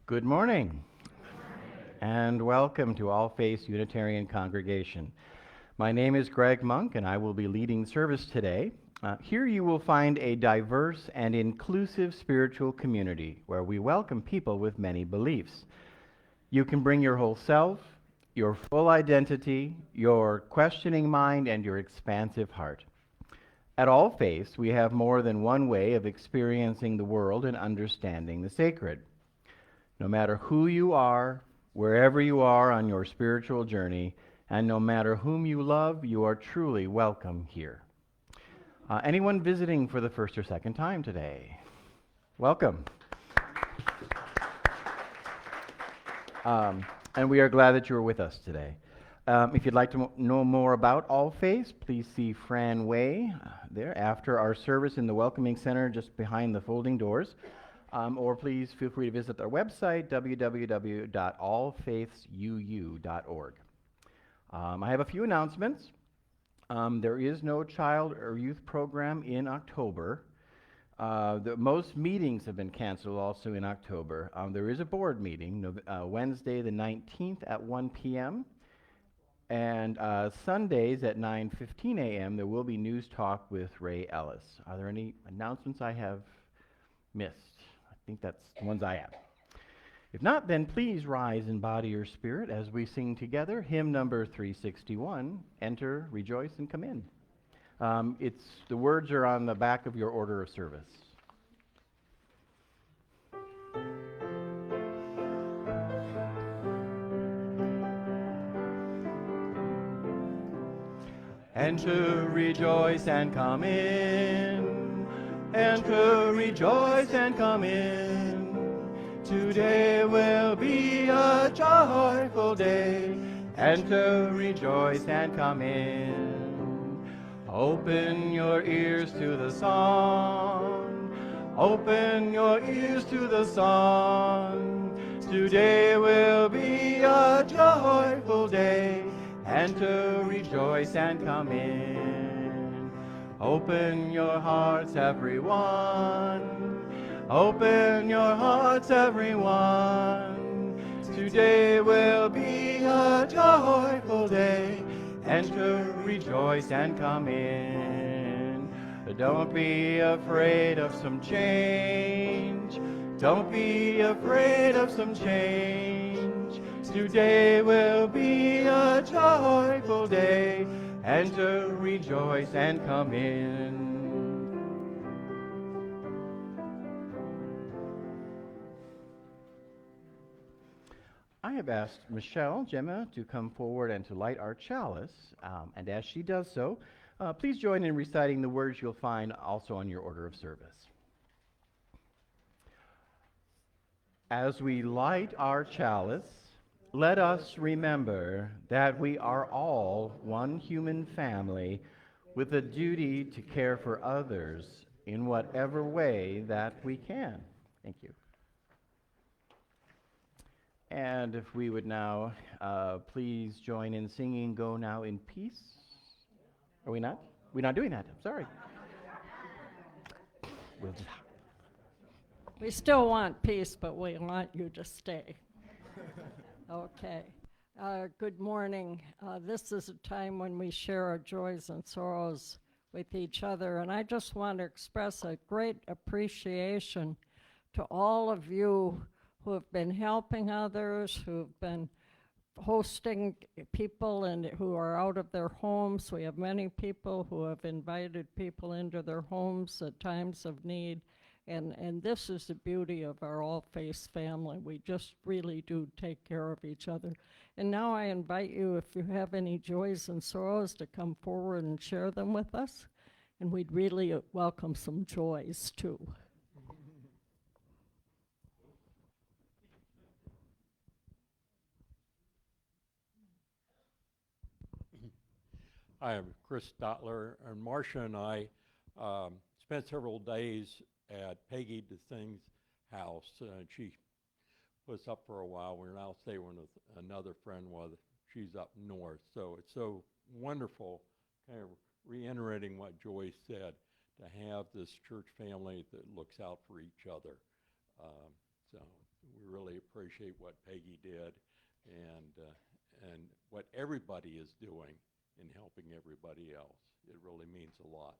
Good morning, and welcome to All Faiths Unitarian Congregation. My name is Greg Monk, and I will be leading service today. Here you will find a diverse and inclusive spiritual community where we welcome people with many beliefs. You can bring your whole self, your full identity, your questioning mind, and your expansive heart. At All Faiths, we have more than one way of experiencing the world and understanding the sacred. No matter who you are, wherever you are on your spiritual journey, and no matter whom you love, you are truly welcome here. Anyone visiting for the first or second time today? Welcome. And we are glad that you are with us today. If you'd like to know more about All Faiths, please see Fran Way there after our service in the Welcoming Center just behind the folding doors. Or please feel free to visit our website, www.allfaithsuu.org. I have a few announcements. There is no child or youth program in October. Most meetings have been canceled also in October. There is a board meeting Wednesday the 19th at 1 p.m. And Sundays at 9:15 a.m. there will be News Talk with Ray Ellis. Are there any announcements I have missed? I think that's the ones I have. If not, then please rise in body or spirit as we sing together hymn number 361, Enter, Rejoice, and Come In. The words are on the back of your order of service. Enter, rejoice, and come in. Enter, rejoice, and come in. Today will be a joyful day. Enter, rejoice, and come in. Open your ears to the song. Open your ears to the song. Today will be a joyful day. Enter, rejoice, and come in. Open your hearts, everyone. Open your hearts, everyone. Today will be a joyful day. Enter, rejoice, and come in. Don't be afraid of some change. Don't be afraid of some change. Today will be a joyful day. Enter, rejoice, and come in. I have asked Michelle Gemma to come forward and to light our chalice, and as she does so, please join in reciting the words you'll find also on your order of service. As we light our chalice, let us remember that we are all one human family with a duty to care for others in whatever way that we can. Thank you. And if we would now please join in singing Go Now in Peace. Are we not? We're not doing that. I'm sorry. We still want peace, but we want you to stay. Okay. Good morning. This is a time when we share our joys and sorrows with each other, and I just want to express a great appreciation to all of you who have been helping others, who've been hosting people and who are out of their homes. We have many people who have invited people into their homes at times of need. And this is the beauty of our All Faiths family. We just really do take care of each other. And now I invite you, if you have any joys and sorrows, to come forward and share them with us. And we'd really welcome some joys too. Hi, I'm Chris Dotler, and Marcia and I spent several days at Peggy DeThing's house. She was up for a while. We're now staying with another friend while she's up north. So it's so wonderful, kind of reiterating what Joyce said, to have this church family that looks out for each other. So we really appreciate what Peggy did and what everybody is doing in helping everybody else. It really means a lot.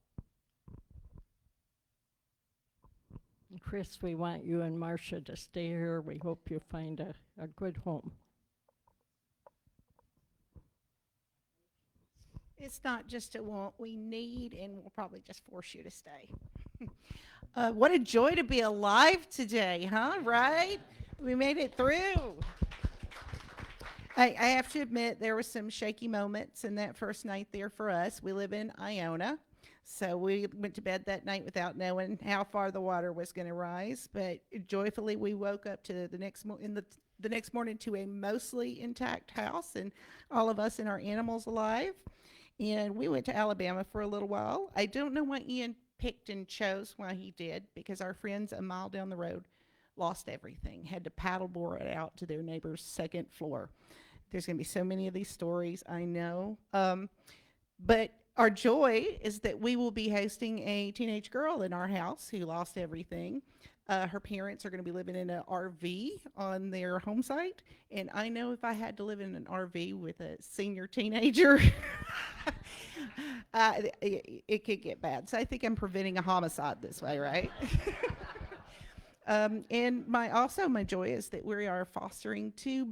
Chris, we want you and Marcia to stay here. We hope you find a good home. It's not just a want, we need, and we'll probably just force you to stay. What a joy to be alive today, huh? Right? We made it through. I have to admit, there were some shaky moments in that first night there for us. We live in Iona, so we went to bed that night without knowing how far the water was going to rise. But joyfully, we woke up to the next morning to a mostly intact house, and all of us and our animals alive. And we went to Alabama for a little while. I don't know why Ian picked and chose why he did, because our friends a mile down the road lost everything, had to paddleboard it out to their neighbor's second floor. There's going to be so many of these stories, I know. But our joy is that we will be hosting a teenage girl in our house who lost everything. Her parents are going to be living in an RV on their home site. And I know if I had to live in an RV with a senior teenager, it could get bad. So I think I'm preventing a homicide this way, right? And my joy is that we are fostering two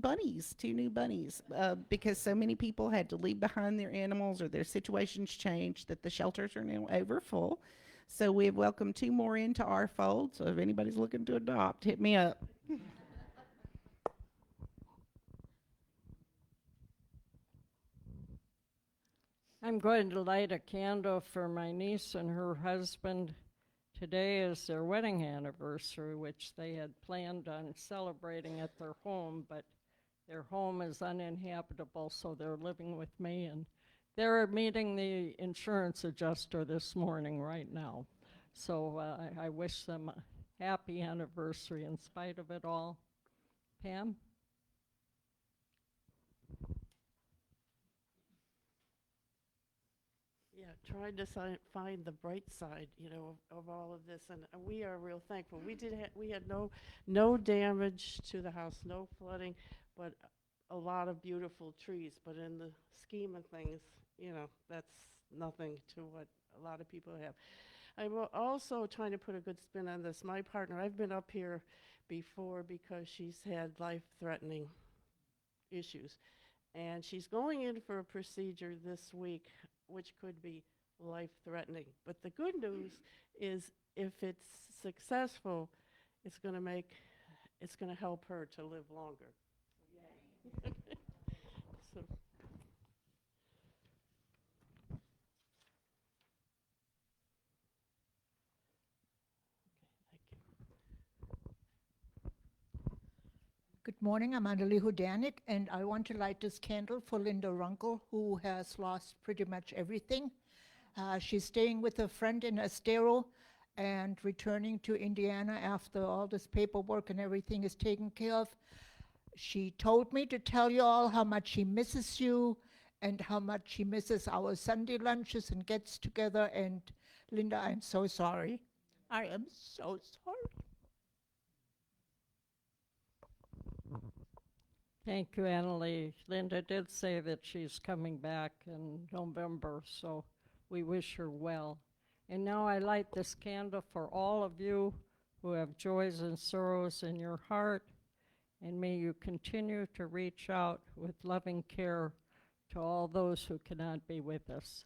new bunnies, because so many people had to leave behind their animals or their situations changed that the shelters are now over full. So we have welcomed two more into our fold. So if anybody's looking to adopt, hit me up. I'm going to light a candle for my niece and her husband. Today is their wedding anniversary, which they had planned on celebrating at their home, but their home is uninhabitable, so they're living with me, and they're meeting the insurance adjuster this morning right now. So I wish them a happy anniversary in spite of it all. Pam? Yeah, trying to find the bright side, of all of this, and we are real thankful. We had no damage to the house, no flooding, but a lot of beautiful trees. But in the scheme of things, that's nothing to what a lot of people have. I'm also trying to put a good spin on this. My partner, I've been up here before because she's had life-threatening issues, and she's going in for a procedure this week which could be life-threatening. But the good news is if it's successful, it's going to help her to live longer. Yay. So. Good morning, I'm Annalie Hudanik, and I want to light this candle for Linda Runkle, who has lost pretty much everything. She's staying with a friend in Estero and returning to Indiana after all this paperwork and everything is taken care of. She told me to tell you all how much she misses you and how much she misses our Sunday lunches and gets together. And Linda, I'm so sorry. I am so sorry. Thank you, Annalie. Linda did say that she's coming back in November, so we wish her well. And now I light this candle for all of you who have joys and sorrows in your heart, and may you continue to reach out with loving care to all those who cannot be with us.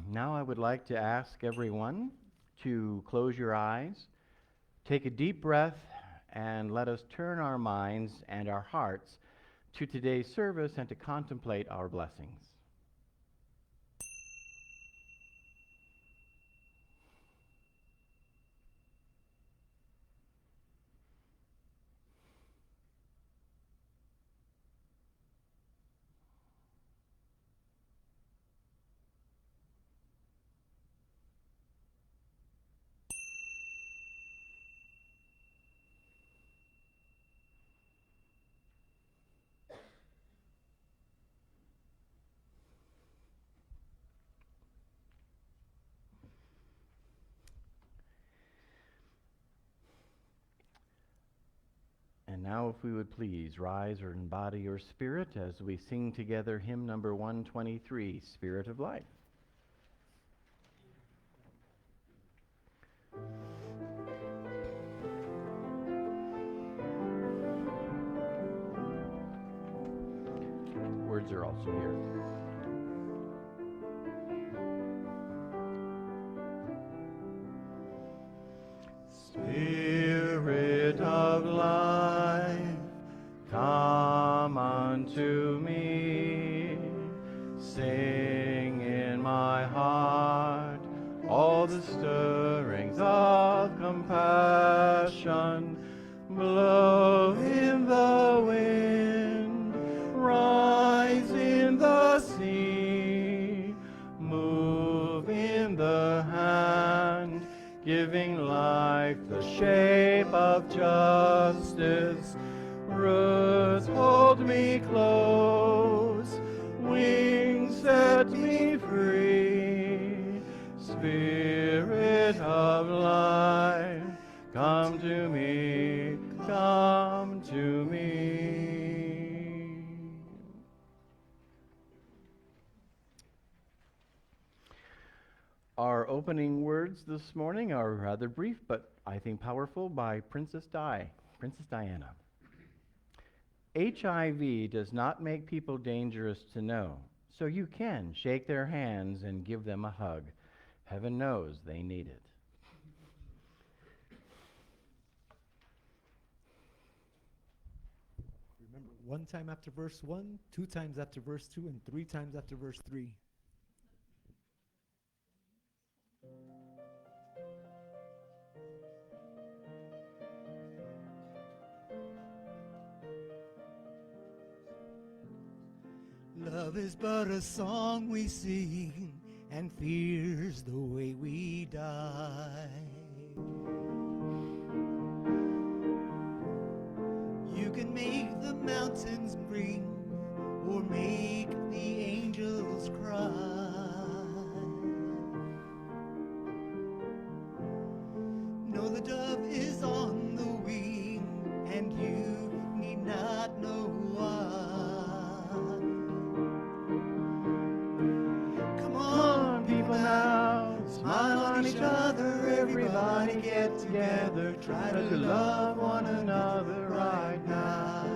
Now I would like to ask everyone to close your eyes, take a deep breath, and let us turn our minds and our hearts to today's service and to contemplate our blessings. Now, if we would please rise or embody your spirit as we sing together hymn number 123, Spirit of Life. Words are also here. Spirit of life, come unto me. Sing in my heart all the stirrings of compassion. Blow in the wind, rise in the sea, move in the hand, giving life the shape of justice. Roots hold me close, wings set me free. Spirit of life, come to me, come to me. Our opening words this morning are rather brief, but I think powerful, by Princess Diana. HIV does not make people dangerous to know, so you can shake their hands and give them a hug. Heaven knows they need it. Remember, 1 time after verse 1, 2 times after verse 2, and 3 times after verse 3. Love is but a song we sing, and fear's the way we die. You can make the mountains bring, or make the angels cry. No, the dove is on the wing, and you need not know why. Come on, people now, smile on each other, everybody get together, try to love one another right now.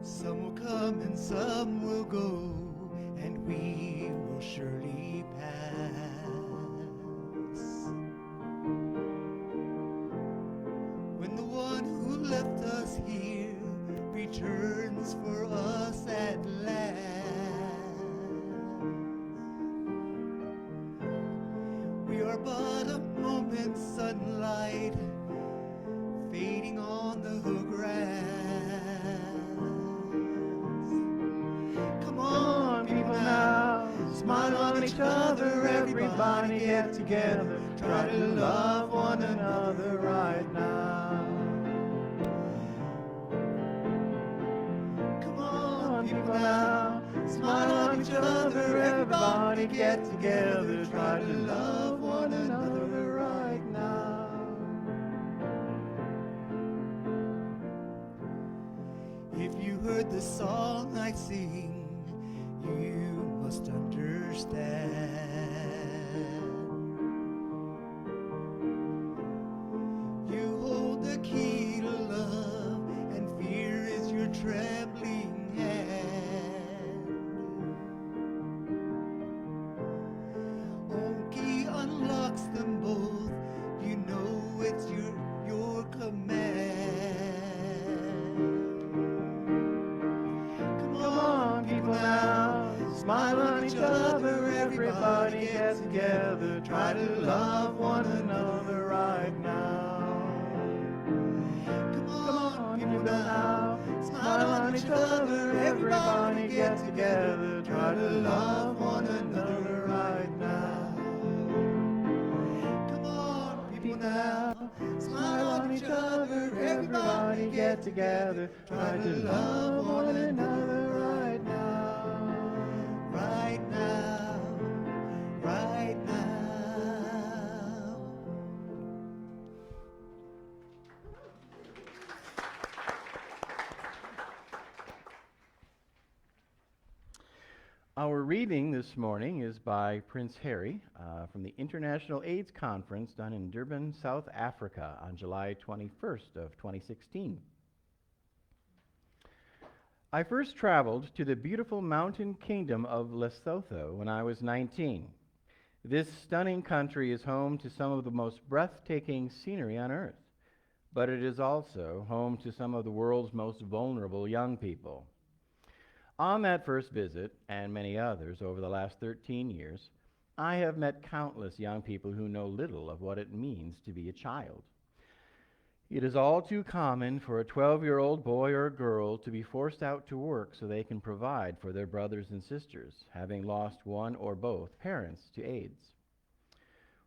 Some will come and some will go, and we will surely pass. When the one who left us here returns for us at last, we are but a moment's sunlight fading on the grass. Come on, people now, smile on each other, everybody get together, try to love one another right now. Come on, people now, smile on each other, everybody get together, try to love one another right now. If you heard the song I sing, you must understand. You hold the key to love, and fear is your trembling hand. Oki unlocks them both, you know it's your command. Come on, people now, smile on each other, everybody get together, try to love one another right now. Come on, people now, smile on each other, everybody get together, try to love one another right now. Come on, people now, smile on each other, everybody get together, try to love one another right now. Right now, right now. Our reading this morning is by Prince Harry from the International AIDS Conference done in Durban, South Africa on July 21st of 2016. I first traveled to the beautiful mountain kingdom of Lesotho when I was 19. This stunning country is home to some of the most breathtaking scenery on earth, but it is also home to some of the world's most vulnerable young people. On that first visit, and many others over the last 13 years, I have met countless young people who know little of what it means to be a child. It is all too common for a 12-year-old boy or girl to be forced out to work so they can provide for their brothers and sisters, having lost one or both parents to AIDS.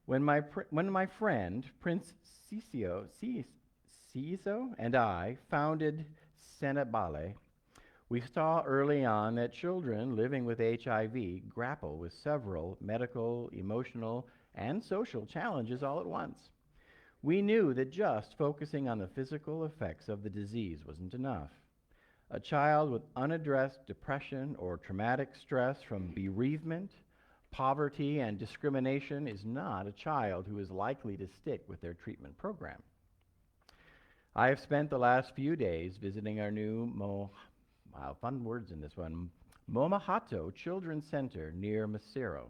When my friend, Prince Ciso and I founded Senebale, we saw early on that children living with HIV grapple with several medical, emotional, and social challenges all at once. We knew that just focusing on the physical effects of the disease wasn't enough. A child with unaddressed depression or traumatic stress from bereavement, poverty, and discrimination is not a child who is likely to stick with their treatment program. I have spent the last few days visiting our new fun words in this one, Momahato Children's Center near Maseru.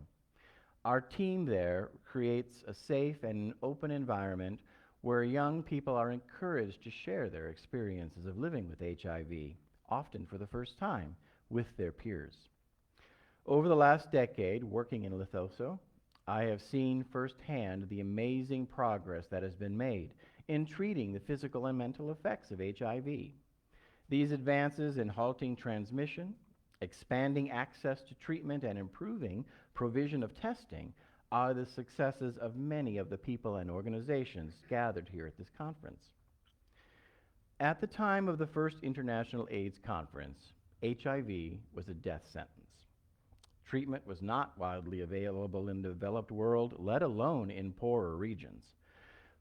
Our team there creates a safe and open environment where young people are encouraged to share their experiences of living with HIV, often for the first time, with their peers. Over the last decade, working in Lesotho, I have seen firsthand the amazing progress that has been made in treating the physical and mental effects of HIV. These advances in halting transmission, expanding access to treatment, and improving provision of testing are the successes of many of the people and organizations gathered here at this conference. At the time of the first International AIDS Conference, HIV was a death sentence. Treatment was not widely available in the developed world, let alone in poorer regions.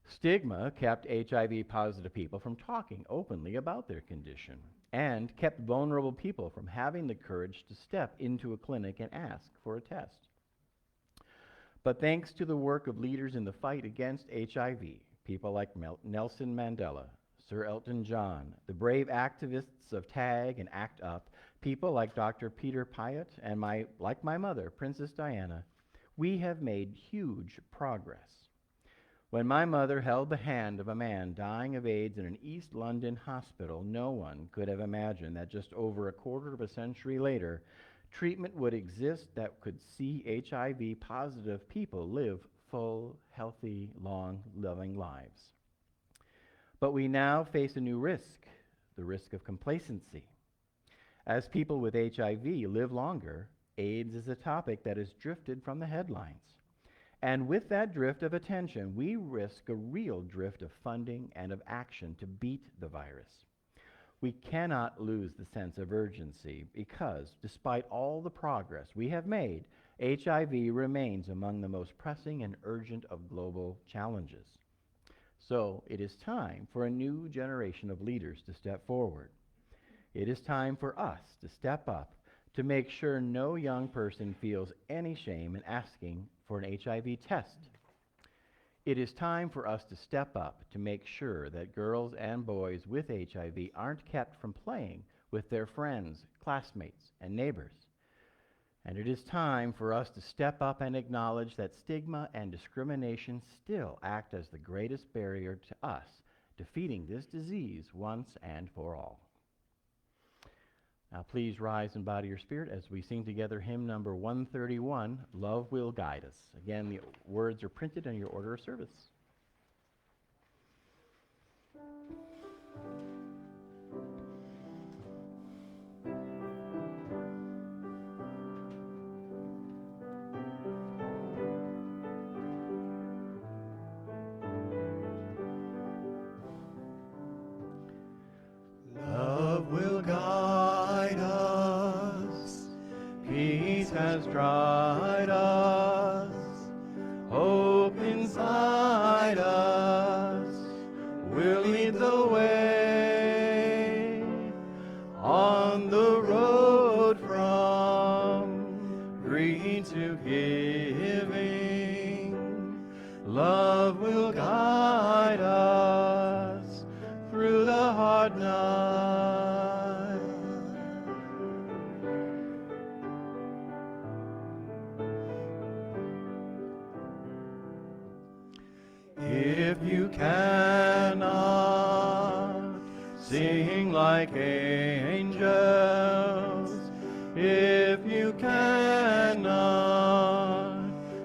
Stigma kept HIV-positive people from talking openly about their condition and kept vulnerable people from having the courage to step into a clinic and ask for a test. But thanks to the work of leaders in the fight against HIV, people like Nelson Mandela, Sir Elton John, the brave activists of TAG and ACT UP, people like Dr. Peter Piot, and like my mother, Princess Diana, we have made huge progress. When my mother held the hand of a man dying of AIDS in an East London hospital, no one could have imagined that just over a quarter of a century later, treatment would exist that could see HIV-positive people live full, healthy, long, loving lives. But we now face a new risk, the risk of complacency. As people with HIV live longer, AIDS is a topic that has drifted from the headlines. And with that drift of attention, we risk a real drift of funding and of action to beat the virus. We cannot lose the sense of urgency because, despite all the progress we have made, HIV remains among the most pressing and urgent of global challenges. So it is time for a new generation of leaders to step forward. It is time for us to step up to make sure no young person feels any shame in asking for an HIV test. It is time for us to step up to make sure that girls and boys with HIV aren't kept from playing with their friends, classmates, and neighbors. And it is time for us to step up and acknowledge that stigma and discrimination still act as the greatest barrier to us defeating this disease once and for all. Now please rise and bow to your spirit as we sing together hymn number 131, Love Will Guide Us. Again, the words are printed in your order of service. Love will guide us, peace has dried us, hope inside hard night. If you cannot sing like angels, if you cannot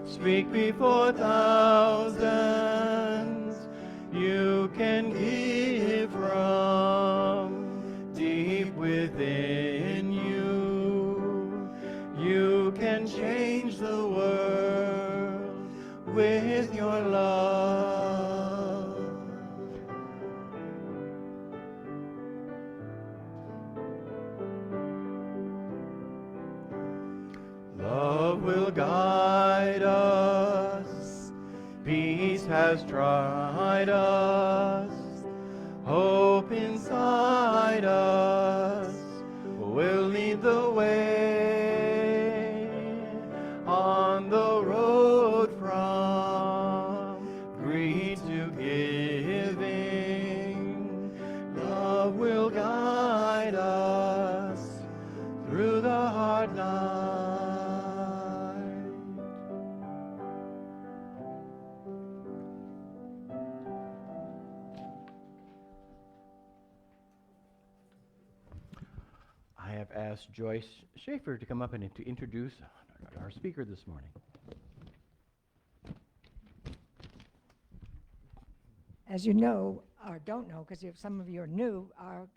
speak before thousands, you can give from deep within you. You can change the world with your love. Love will guide us, peace has tried us, hope inside us will lead the way on the road from greed to giving. Love will guide us through the hard night. I have asked Joyce Schaefer to come up and to introduce our speaker this morning. As you know, or don't know, because some of you are new, our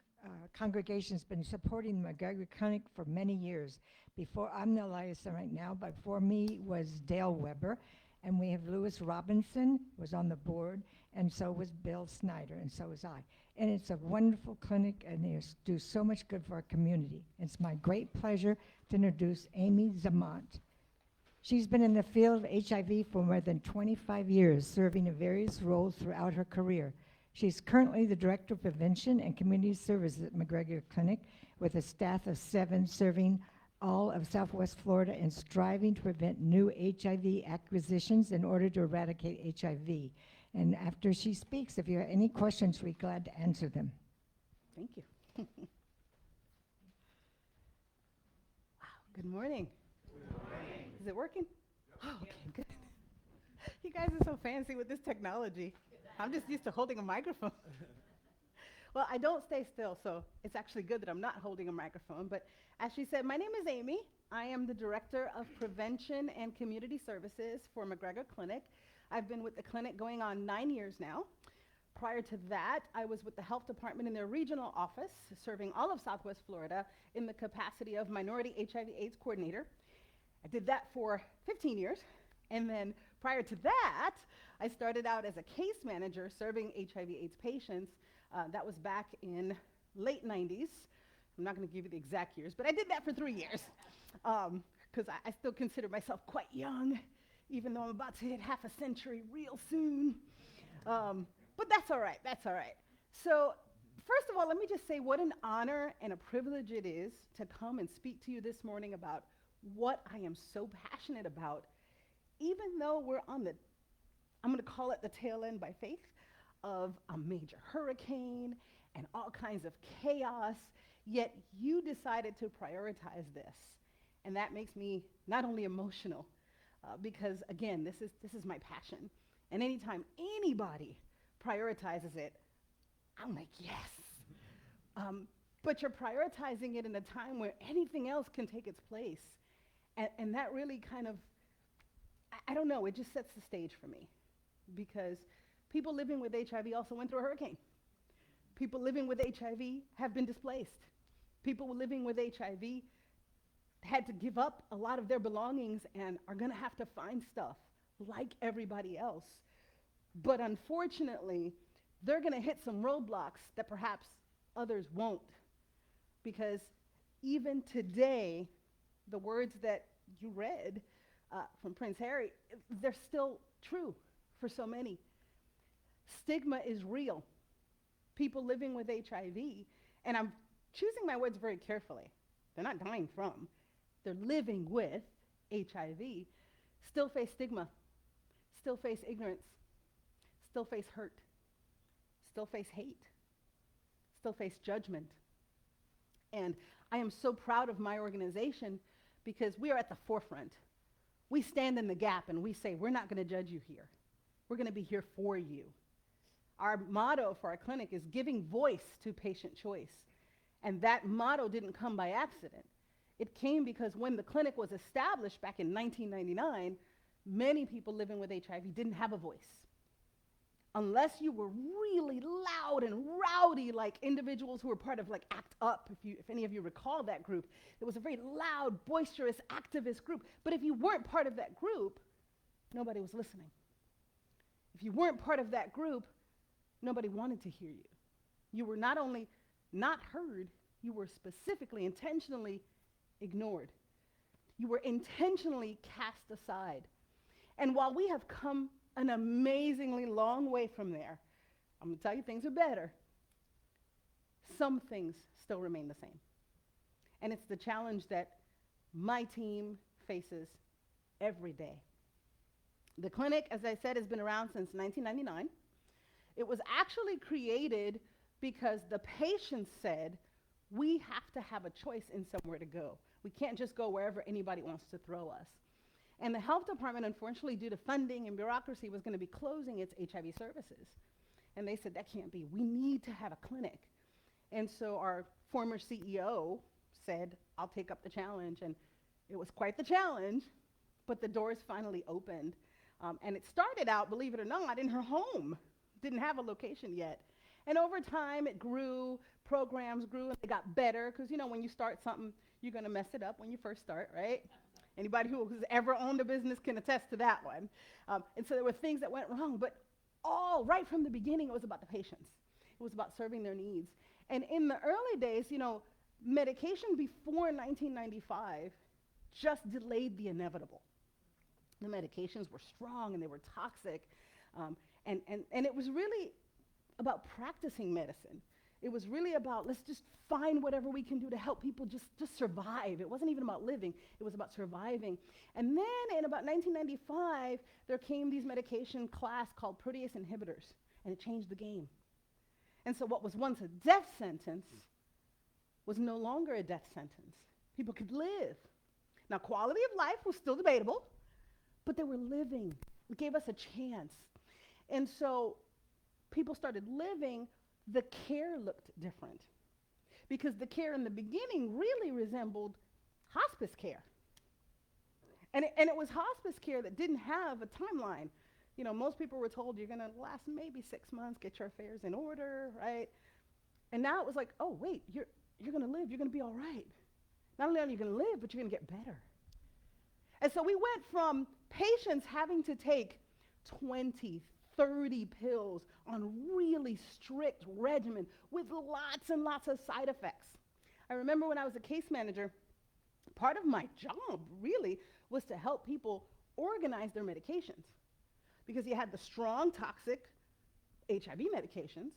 congregation's been supporting the McGregor Clinic for many years. I'm the liaison right now, but before me was Dale Weber, and we have Lewis Robinson was on the board, and so was Bill Snyder, and so was I. And it's a wonderful clinic, and they do so much good for our community. It's my great pleasure to introduce Amy Zamont. She's been in the field of HIV for more than 25 years, serving in various roles throughout her career. She's currently the Director of Prevention and Community Services at McGregor Clinic, with a staff of 7 serving all of Southwest Florida and striving to prevent new HIV acquisitions in order to eradicate HIV. And after she speaks, if you have any questions, we're glad to answer them. Thank you. Wow, good morning. Is it working? Oh, okay, good. You guys are so fancy with this technology. I'm just used to holding a microphone. Well, I don't stay still, so it's actually good that I'm not holding a microphone. But as she said, my name is Amy. I am the Director of Prevention and Community Services for McGregor Clinic. I've been with the clinic going on 9 years now. Prior to that, I was with the health department in their regional office, serving all of Southwest Florida in the capacity of Minority HIV/AIDS Coordinator. I did that for 15 years. And then prior to that, I started out as a case manager serving HIV/AIDS patients. That was back in late 90s. I'm not going to give you the exact years, but I did that for 3 years because I still consider myself quite young, even though I'm about to hit half a century real soon. But that's all right, that's all right. So first of all, let me just say what an honor and a privilege it is to come and speak to you this morning about what I am so passionate about, even though we're on the, I'm going to call it the tail end by faith, of a major hurricane and all kinds of chaos, yet you decided to prioritize this. And that makes me not only emotional, because again, this is my passion. And anytime anybody prioritizes it, I'm like, yes. But you're prioritizing it in a time where anything else can take its place. And that really kind of, I don't know, it just sets the stage for me. Because people living with HIV also went through a hurricane. People living with HIV have been displaced. People living with HIV had to give up a lot of their belongings and are going to have to find stuff like everybody else. But unfortunately, they're going to hit some roadblocks that perhaps others won't. Because even today, the words that you read from Prince Harry, they're still true for so many. Stigma is real. People living with HIV, and I'm choosing my words very carefully. They're not dying from. They're living with HIV, still face stigma, still face ignorance, still face hurt, still face hate, still face judgment. And I am so proud of my organization because we are at the forefront. We stand in the gap and we say, we're not going to judge you here. We're going to be here for you. Our motto for our clinic is giving voice to patient choice. And that motto didn't come by accident. It came because when the clinic was established back in 1999, many people living with HIV didn't have a voice. Unless you were really loud and rowdy, like individuals who were part of like ACT UP, if any of you recall that group, it was a very loud, boisterous, activist group. But if you weren't part of that group, nobody was listening. If you weren't part of that group, nobody wanted to hear you. You were not only not heard, you were specifically, intentionally ignored. You were intentionally cast aside. And while we have come an amazingly long way from there, I'm going to tell you things are better, some things still remain the same. And it's the challenge that my team faces every day. The clinic, as I said, has been around since 1999. It was actually created because the patients said, we have to have a choice in somewhere to go. We can't just go wherever anybody wants to throw us. And the health department, unfortunately, due to funding and bureaucracy, was going to be closing its HIV services. And they said, that can't be. We need to have a clinic. And so our former CEO said, I'll take up the challenge. And it was quite the challenge, but the doors finally opened. And it started out, believe it or not, in her home. Didn't have a location yet. And over time, it grew, programs grew, and they got better. Because, you know, when you start something, you're going to mess it up when you first start, right? Anybody who's ever owned a business can attest to that one. And so there were things that went wrong, but all right from the beginning, it was about the patients. It was about serving their needs. And in the early days, you know, medication before 1995 just delayed the inevitable. The medications were strong and they were toxic. And it was really about practicing medicine. It was really about, let's just find whatever we can do to help people just survive. It wasn't even about living, it was about surviving. And then in about 1995, there came these medication class called protease inhibitors, and it changed the game. And so what was once a death sentence was no longer a death sentence. People could live. Now, quality of life was still debatable, but they were living. It gave us a chance. And so people started living. The care looked different because the care in the beginning really resembled hospice care. And it was hospice care that didn't have a timeline. You know, most people were told you're going to last maybe 6 months, get your affairs in order, right? And now it was like, oh, wait, you're going to live, you're going to be all right. Not only are you going to live, but you're going to get better. And so we went from patients having to take 20, 30 pills on really strict regimen with lots and lots of side effects. I remember when I was a case manager, part of my job really was to help people organize their medications because you had the strong toxic HIV medications.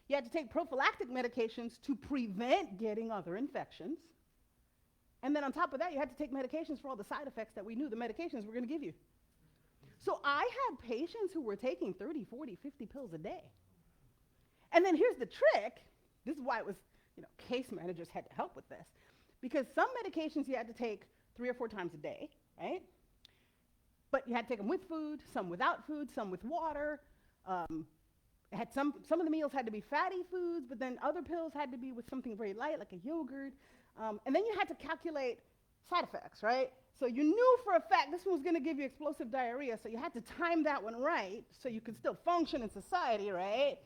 You had to take prophylactic medications to prevent getting other infections. And then on top of that, you had to take medications for all the side effects that we knew the medications were going to give you. So I had patients who were taking 30, 40, 50 pills a day. And then here's the trick. This is why it was, you know, case managers had to help with this. Because some medications you had to take 3 or 4 times a day, right? But you had to take them with food, some without food, some with water. Had some of the meals had to be fatty foods, but then other pills had to be with something very light, like a yogurt. And then you had to calculate side effects, right? So you knew for a fact this one was going to give you explosive diarrhea, so you had to time that one right so you could still function in society, right?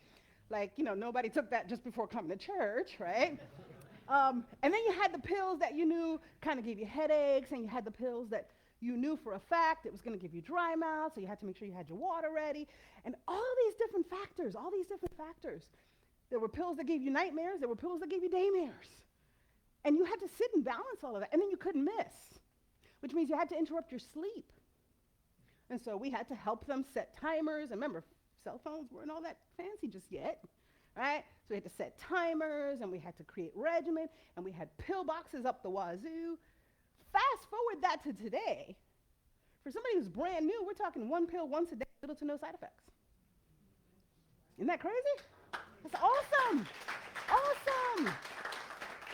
Like, you know, nobody took that just before coming to church, right? And then you had the pills that you knew kind of gave you headaches, and you had the pills that you knew for a fact it was going to give you dry mouth, so you had to make sure you had your water ready. And all these different factors, There were pills that gave you nightmares, there were pills that gave you daymares. And you had to sit and balance all of that, and then you couldn't miss, which means you had to interrupt your sleep. And so we had to help them set timers. And remember, cell phones weren't all that fancy just yet, right? So we had to set timers, and we had to create regimen, and we had pill boxes up the wazoo. Fast forward that to today. For somebody who's brand new, we're talking 1 pill once a day, little to no side effects. Isn't that crazy? That's awesome. Awesome.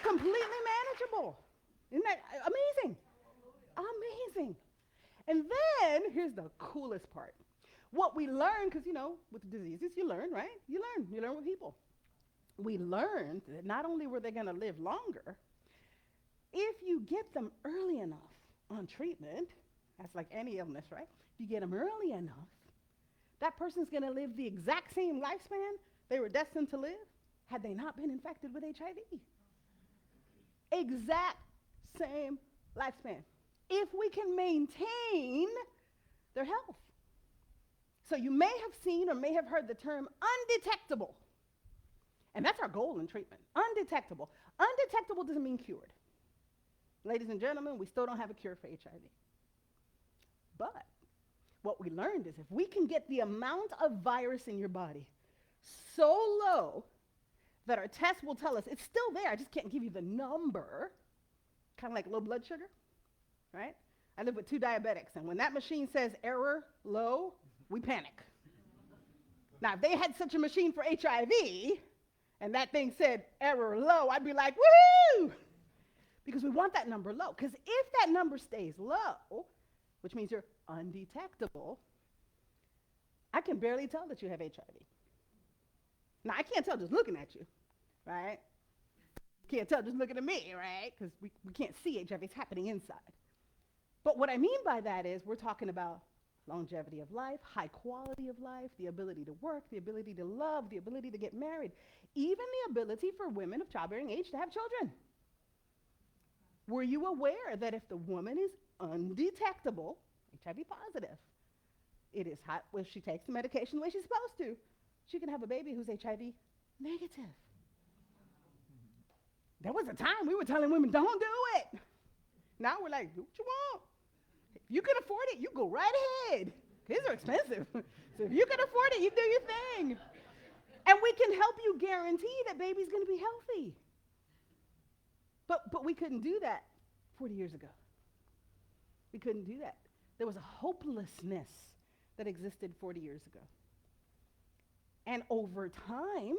Completely manageable. Isn't that amazing? Amazing. And then here's the coolest part. What we learn, because with diseases, you learn, right? You learn with people. We learned that not only were they going to live longer, if you get them early enough on treatment, that's like any illness, right? If you get them early enough, that person's going to live the exact same lifespan they were destined to live had they not been infected with HIV. Exact same lifespan. If we can maintain their health. So you may have seen or may have heard the term undetectable. And that's our goal in treatment, undetectable. Undetectable doesn't mean cured. Ladies and gentlemen, we still don't have a cure for HIV. But what we learned is if we can get the amount of virus in your body so low that our test will tell us it's still there, I just can't give you the number, kind of like low blood sugar, right? I live with 2 diabetics, and when that machine says error low, we panic. Now, if they had such a machine for HIV, and that thing said error low, I'd be like, woohoo! Because we want that number low. Because if that number stays low, which means you're undetectable, I can barely tell that you have HIV. Now, I can't tell just looking at you, right? Can't tell just looking at me, right? Because we can't see HIV. It's happening inside. But what I mean by that is we're talking about longevity of life, high quality of life, the ability to work, the ability to love, the ability to get married, even the ability for women of childbearing age to have children. Were you aware that if the woman is undetectable, HIV positive, it is hot if she takes the medication the way she's supposed to, she can have a baby who's HIV negative. There was a time we were telling women, don't do it. Now we're like, do what you want. If you can afford it, you go right ahead. Kids are expensive. So if you can afford it, you do your thing. And we can help you guarantee that baby's going to be healthy. But we couldn't do that 40 years ago. We couldn't do that. There was a hopelessness that existed 40 years ago. And over time,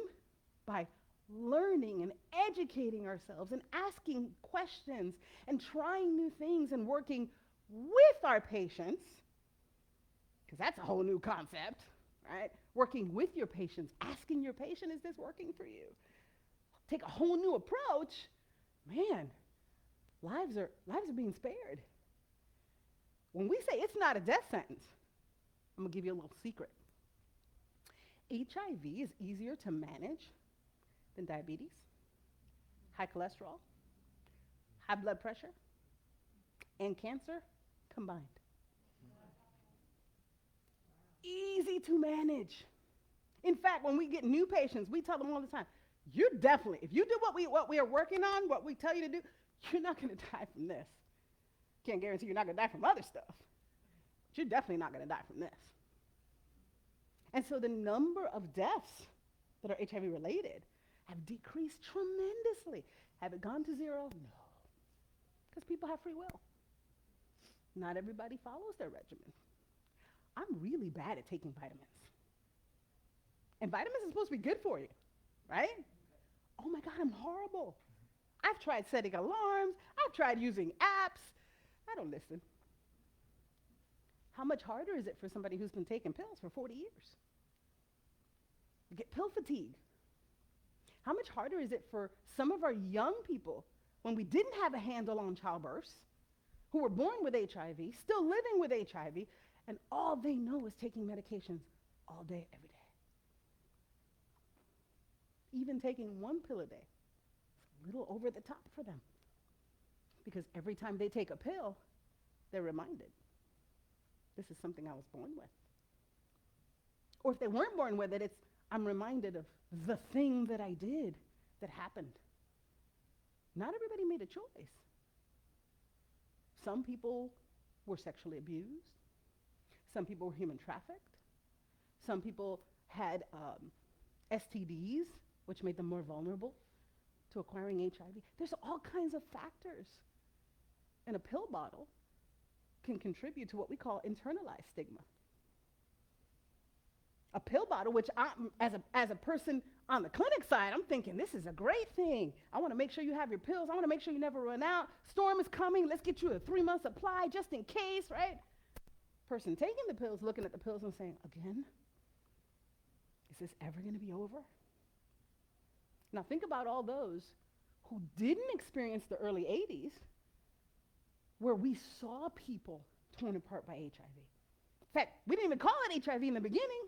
by learning and educating ourselves and asking questions and trying new things and working with our patients, because that's a whole new concept, right? Working with your patients, asking your patient, is this working for you? Take a whole new approach. Man, lives are being spared. When we say it's not a death sentence, I'm going to give you a little secret. HIV is easier to manage than diabetes, high cholesterol, high blood pressure, and cancer combined. Easy to manage. In fact, when we get new patients, we tell them all the time, you're definitely, if you do what we are working on, what we tell you to do, you're not going to die from this. Can't guarantee you're not going to die from other stuff, but you're definitely not going to die from this. And so the number of deaths that are HIV related have decreased tremendously. Have it gone to zero? No. Because people have free will. Not everybody follows their regimen. I'm really bad at taking vitamins. And vitamins are supposed to be good for you, right? Oh my God, I'm horrible. I've tried setting alarms. I've tried using apps. I don't listen. How much harder is it for somebody who's been taking pills for 40 years? You get pill fatigue. How much harder is it for some of our young people when we didn't have a handle on childbirths, who were born with HIV, still living with HIV, and all they know is taking medications all day, every day? Even taking one pill a day is a little over the top for them. Because every time they take a pill, they're reminded, this is something I was born with. Or if they weren't born with it, it's, I'm reminded of the thing that I did that happened. Not everybody made a choice. Some people were sexually abused. Some people were human trafficked. Some people had STDs, which made them more vulnerable to acquiring HIV. There's all kinds of factors. And a pill bottle can contribute to what we call internalized stigma. A pill bottle, which as a person on the clinic side, I'm thinking this is a great thing. I want to make sure you have your pills. I want to make sure you never run out. Storm is coming. Let's get you a 3-month supply just in case, right? Person taking the pills, looking at the pills and saying, again? Is this ever going to be over? Now think about all those who didn't experience the early 80s where we saw people torn apart by HIV. In fact, we didn't even call it HIV in the beginning.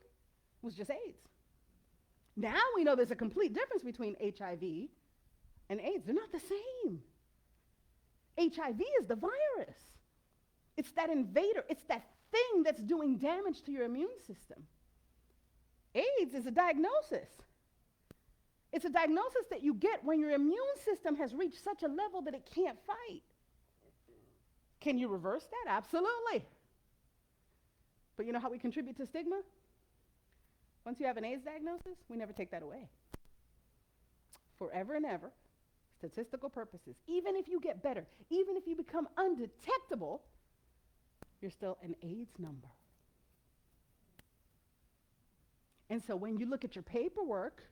It was just AIDS. Now we know there's a complete difference between HIV and AIDS. They're not the same. HIV is the virus. It's that invader. It's that thing that's doing damage to your immune system. AIDS is a diagnosis. It's a diagnosis that you get when your immune system has reached such a level that it can't fight. Can you reverse that? Absolutely. But you know how we contribute to stigma? Once you have an AIDS diagnosis, we never take that away. Forever and ever, statistical purposes, even if you get better, even if you become undetectable, you're still an AIDS number. And so when you look at your paperwork,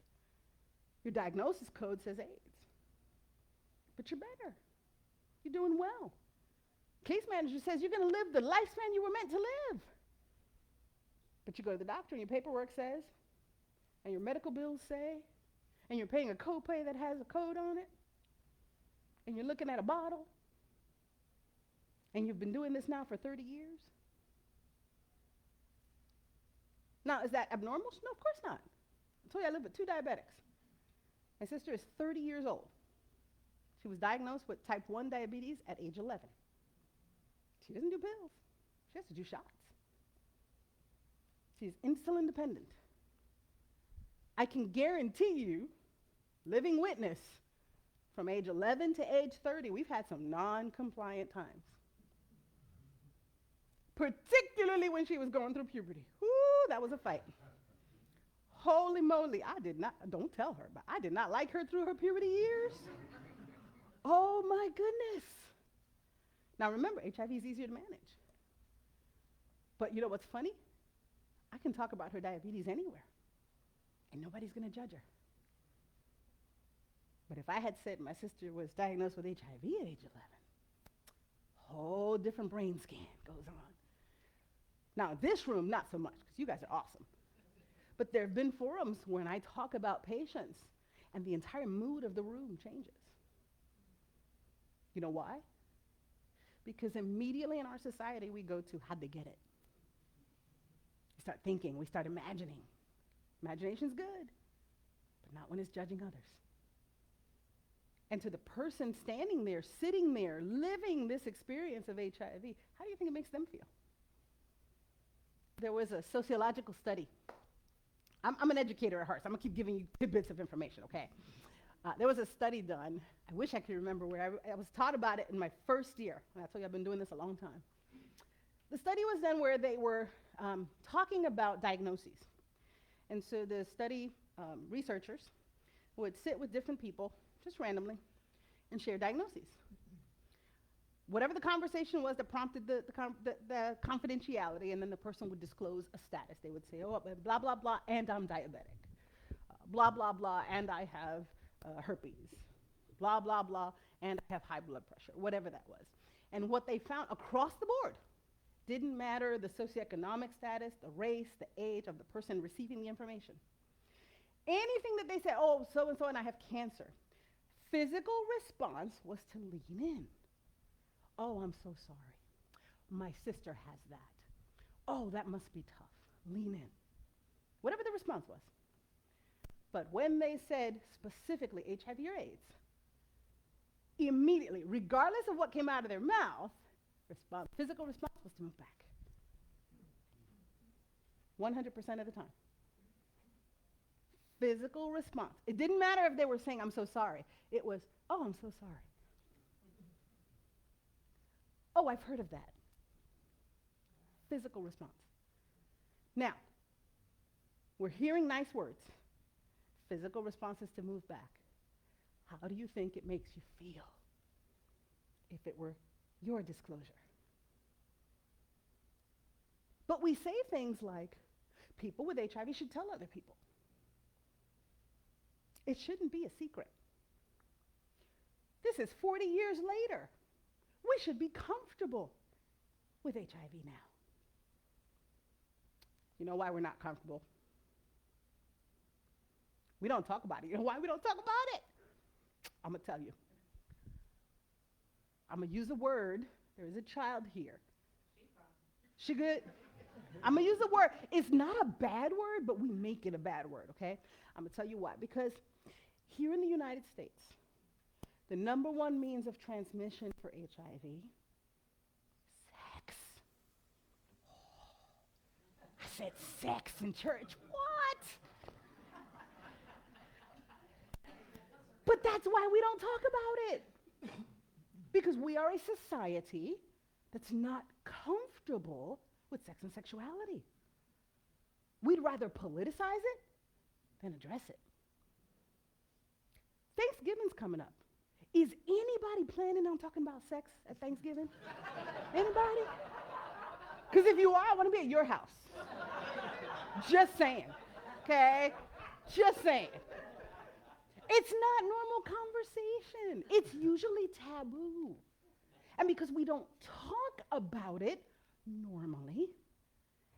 your diagnosis code says AIDS. But you're better. You're doing well. Case manager says you're going to live the lifespan you were meant to live. But you go to the doctor and your paperwork says, and your medical bills say, and you're paying a copay that has a code on it, and you're looking at a bottle, and you've been doing this now for 30 years. Now, is that abnormal? No, of course not. I told you I live with 2 diabetics. My sister is 30 years old. She was diagnosed with type 1 diabetes at age 11. She doesn't do pills. She has to do shots. She's insulin dependent. I can guarantee you, living witness, from age 11 to age 30, we've had some non-compliant times. Particularly when she was going through puberty. Whoo, that was a fight. Holy moly, don't tell her, but I did not like her through her puberty years. Oh my goodness. Now remember, HIV is easier to manage. But you know what's funny? I can talk about her diabetes anywhere, and nobody's going to judge her. But if I had said my sister was diagnosed with HIV at age 11, whole different brain scan goes on. Now, this room, not so much, because you guys are awesome. But there have been forums when I talk about patients, and the entire mood of the room changes. You know why? Because immediately in our society, we go to, how'd they get it? We start thinking, we start imagining. Imagination's good, but not when it's judging others. And to the person standing there, sitting there, living this experience of HIV, how do you think it makes them feel? There was a sociological study. I'm an educator at heart, so I'm going to keep giving you tidbits of information, okay? There was a study done. I wish I could remember where. I was taught about it in my first year. And I told you I've been doing this a long time. The study was done where they were talking about diagnoses. And so the study researchers would sit with different people, just randomly, and share diagnoses. Whatever the conversation was that prompted the confidentiality, and then the person would disclose a status. They would say, oh, blah, blah, blah, and I'm diabetic. Blah, blah, blah, and I have herpes. Blah, blah, blah, and I have high blood pressure, whatever that was. And what they found across the board, didn't matter the socioeconomic status, the race, the age of the person receiving the information. Anything that they said, oh, so-and-so and I have cancer, physical response was to lean in. Oh, I'm so sorry. My sister has that. Oh, that must be tough. Lean in. Whatever the response was. But when they said specifically HIV or AIDS, immediately, regardless of what came out of their mouth, physical response was to move back. 100% of the time. Physical response. It didn't matter if they were saying, I'm so sorry. It was, oh, I'm so sorry. Oh, I've heard of that. Physical response. Now, we're hearing nice words. Physical response is to move back. How do you think it makes you feel if it were your disclosure? But we say things like, people with HIV should tell other people. It shouldn't be a secret. This is 40 years later. We should be comfortable with HIV now. You know why we're not comfortable? We don't talk about it. You know why we don't talk about it? I'm going to tell you. I'm going to use a word. There is a child here. She good? I'm going to use a word. It's not a bad word, but we make it a bad word, okay? I'm going to tell you why. Because here in the United States, the number one means of transmission for HIV, sex. I said sex in church. What? But that's why we don't talk about it. Because we are a society that's not comfortable with sex and sexuality. We'd rather politicize it than address it. Thanksgiving's coming up. Is anybody planning on talking about sex at Thanksgiving? Anybody? Because if you are, I want to be at your house. Just saying, okay? Just saying. It's not normal conversation. It's usually taboo. And because we don't talk about it normally,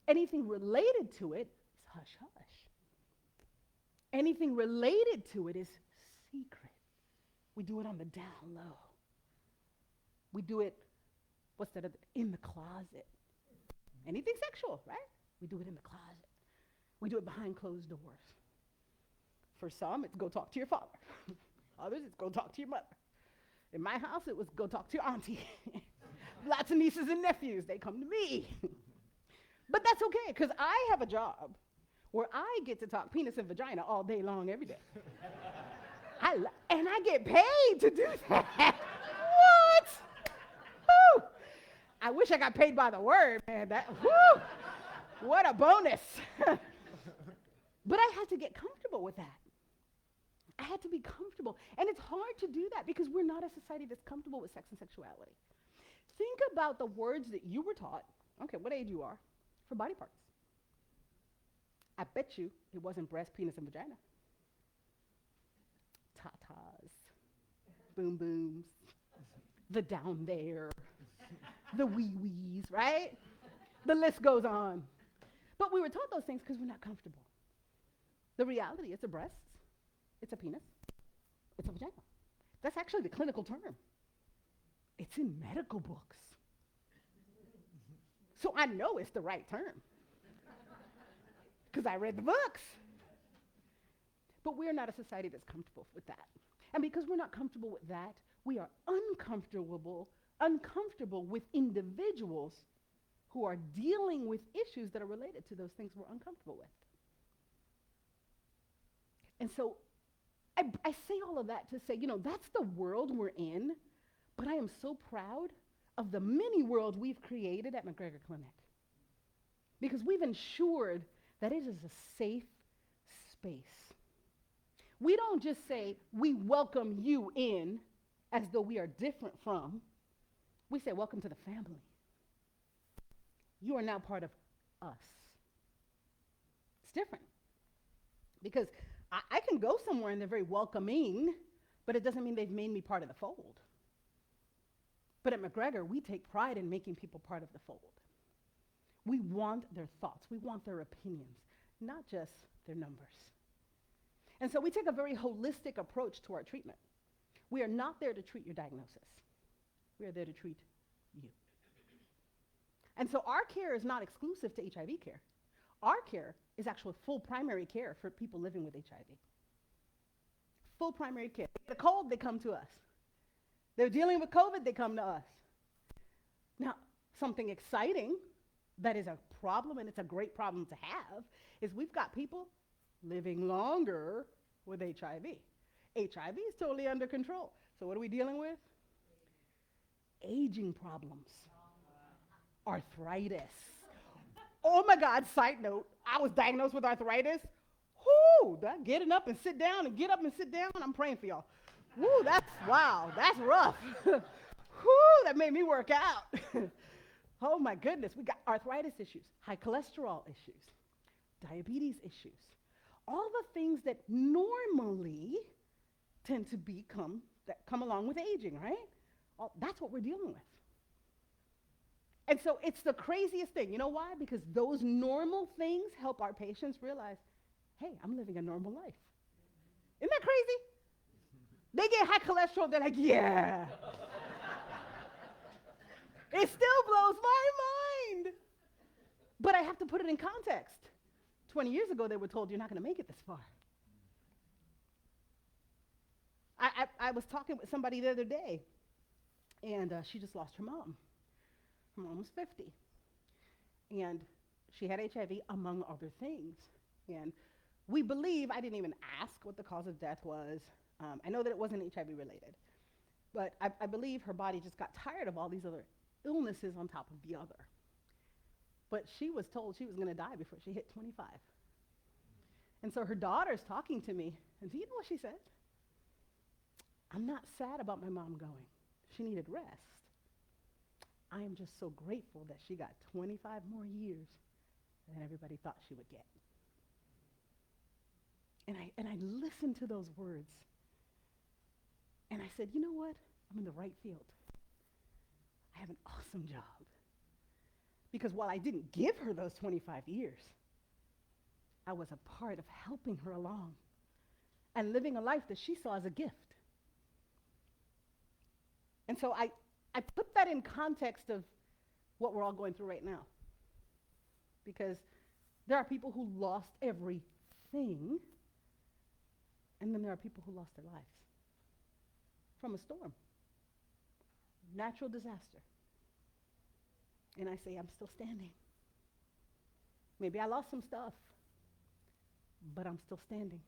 anything related to it is hush-hush. Anything related to it is secret. We do it on the down low. We do it, in the closet. Anything sexual, right? We do it in the closet. We do it behind closed doors. For some, it's go talk to your father. Others, it's go talk to your mother. In my house, it was go talk to your auntie. Lots of nieces and nephews, they come to me. But that's okay, because I have a job where I get to talk penis and vagina all day long, every day. And I get paid to do that. What? Woo! I wish I got paid by the word, man. Woo! What a bonus. But I had to get comfortable with that. I had to be comfortable. And it's hard to do that because we're not a society that's comfortable with sex and sexuality. Think about the words that you were taught, okay, what age you are, for body parts. I bet you it wasn't breast, penis, and vagina. Tatas, boom booms, the down there, the wee-wees, right? The list goes on. But we were taught those things because we're not comfortable. The reality, it's a breast, it's a penis, it's a vagina. That's actually the clinical term. It's in medical books. So I know it's the right term because I read the books. But we're not a society that's comfortable with that. And because we're not comfortable with that, we are uncomfortable with individuals who are dealing with issues that are related to those things we're uncomfortable with. And so I say all of that to say, that's the world we're in, but I am so proud of the mini world we've created at McGregor Clinic. Because we've ensured that it is a safe space. We don't just say, we welcome you in as though we are different from. We say, welcome to the family. You are now part of us. It's different. Because I can go somewhere and they're very welcoming, but it doesn't mean they've made me part of the fold. But at McGregor, we take pride in making people part of the fold. We want their thoughts. We want their opinions, not just their numbers. And so we take a very holistic approach to our treatment. We are not there to treat your diagnosis. We are there to treat you. And so our care is not exclusive to HIV care. Our care is actually full primary care for people living with HIV. Full primary care. They get a cold, they come to us. They're dealing with COVID, they come to us. Now, something exciting that is a problem, and it's a great problem to have, is we've got people living longer with HIV. HIV is totally under control. So what are we dealing with? Aging problems. Arthritis. Oh my God, side note, I was diagnosed with arthritis. Whoo, that getting up and sit down and get up and sit down, I'm praying for y'all. Woo, that's rough. Whoo, that made me work out. Oh my goodness, we got arthritis issues, high cholesterol issues, diabetes issues, all the things that normally tend to that come along with aging, right? That's what we're dealing with. And so it's the craziest thing. You know why? Because those normal things help our patients realize, hey, I'm living a normal life. Isn't that crazy? They get high cholesterol, they're like, yeah. It still blows my mind. But I have to put it in context. 20 years ago, they were told, you're not going to make it this far. I was talking with somebody the other day, and she just lost her mom. Her mom was 50. And she had HIV, among other things. And we believe, I didn't even ask what the cause of death was. I know that it wasn't HIV related. But I believe her body just got tired of all these other illnesses on top of the other. But she was told she was going to die before she hit 25. And so her daughter's talking to me, and do you know what she said? I'm not sad about my mom going. She needed rest. I am just so grateful that she got 25 more years than everybody thought she would get. And I listened to those words, and I said, you know what? I'm in the right field. I have an awesome job. Because while I didn't give her those 25 years, I was a part of helping her along and living a life that she saw as a gift. And so I put that in context of what we're all going through right now. Because there are people who lost everything, and then there are people who lost their lives from a storm, natural disaster. And I say, I'm still standing. Maybe I lost some stuff, but I'm still standing.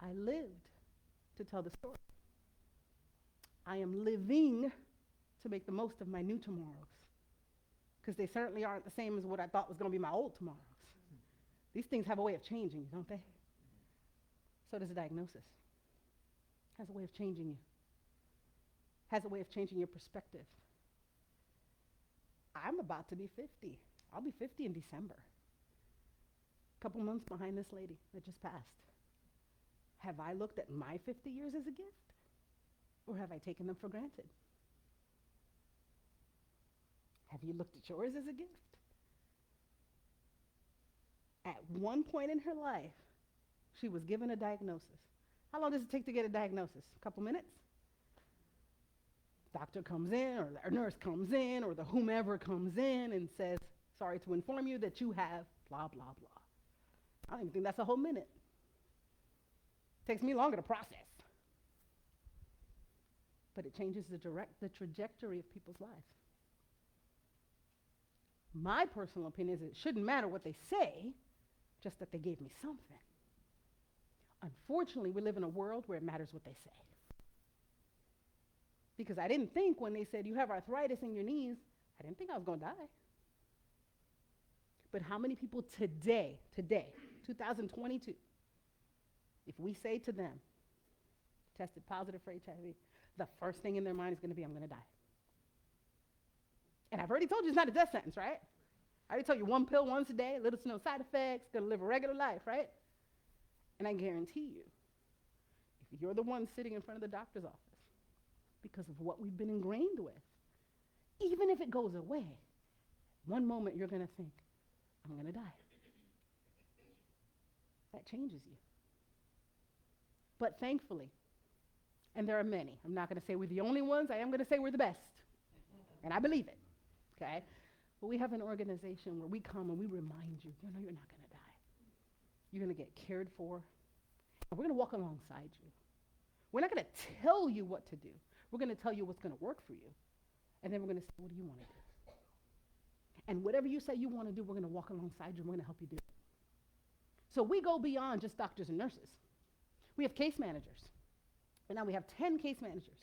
I lived to tell the story. I am living to make the most of my new tomorrows, because they certainly aren't the same as what I thought was going to be my old tomorrows. These things have a way of changing, don't they? So does a diagnosis. Has a way of changing you. Has a way of changing your perspective. I'm about to be 50. I'll be 50 in December. A couple months behind this lady that just passed. Have I looked at my 50 years as a gift? Or have I taken them for granted? Have you looked at yours as a gift? At one point in her life, she was given a diagnosis. How long does it take to get a diagnosis? A couple minutes? Doctor comes in, or the nurse comes in, or the whomever comes in and says, sorry to inform you that you have blah, blah, blah. I don't even think that's a whole minute. Takes me longer to process. But it changes the trajectory of people's lives. My personal opinion is it shouldn't matter what they say, just that they gave me something. Unfortunately, we live in a world where it matters what they say. Because I didn't think when they said you have arthritis in your knees, I didn't think I was going to die. But how many people today, 2022, if we say to them, tested positive for HIV, the first thing in their mind is going to be, I'm going to die. And I've already told you it's not a death sentence, right? I already told you 1 pill once a day, little to no side effects, going to live a regular life, right? And I guarantee you, if you're the one sitting in front of the doctor's office, because of what we've been ingrained with, even if it goes away, one moment you're going to think, I'm going to die. That changes you. But thankfully, and there are many, I'm not going to say we're the only ones, I am going to say we're the best. And I believe it, okay? But we have an organization where we come and we remind you, you know, you're not going to die. You're going to get cared for, and we're going to walk alongside you. We're not going to tell you what to do. We're going to tell you what's going to work for you. And then we're going to say, what do you want to do? And whatever you say you want to do, we're going to walk alongside you and we're going to help you do it. So we go beyond just doctors and nurses. We have case managers. And now we have 10 case managers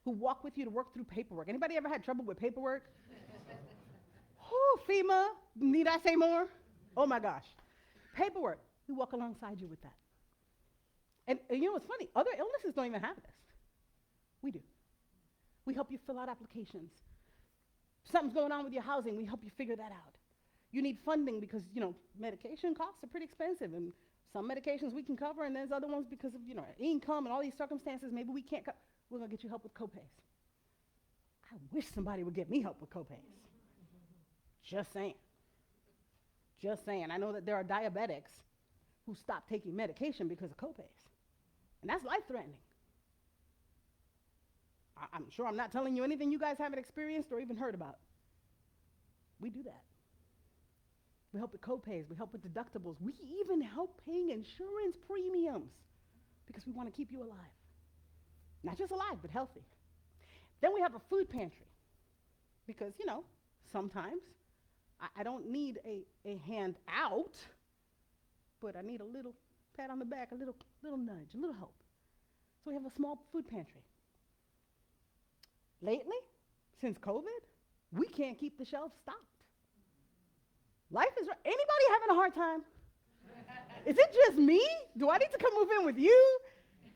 who walk with you to work through paperwork. Anybody ever had trouble with paperwork? Oh, FEMA, need I say more? Oh my gosh. Paperwork, we walk alongside you with that. And you know what's funny? Other illnesses don't even have this. We do. We help you fill out applications. If something's going on with your housing, we help you figure that out. You need funding because, medication costs are pretty expensive, and some medications we can cover, and there's other ones because of, income and all these circumstances, maybe we can't we're gonna get you help with copays. I wish somebody would get me help with copays. Just saying. Just saying. I know that there are diabetics who stop taking medication because of copays, and that's life-threatening. I'm sure I'm not telling you anything you guys haven't experienced or even heard about. We do that. We help with copays, we help with deductibles, we even help paying insurance premiums because we want to keep you alive. Not just alive, but healthy. Then we have a food pantry because, sometimes I don't need a hand out, but I need a little pat on the back, a little nudge, a little help. So we have a small food pantry. Lately, since COVID, we can't keep the shelves stocked. Life is, anybody having a hard time? Is it just me? Do I need to come move in with you?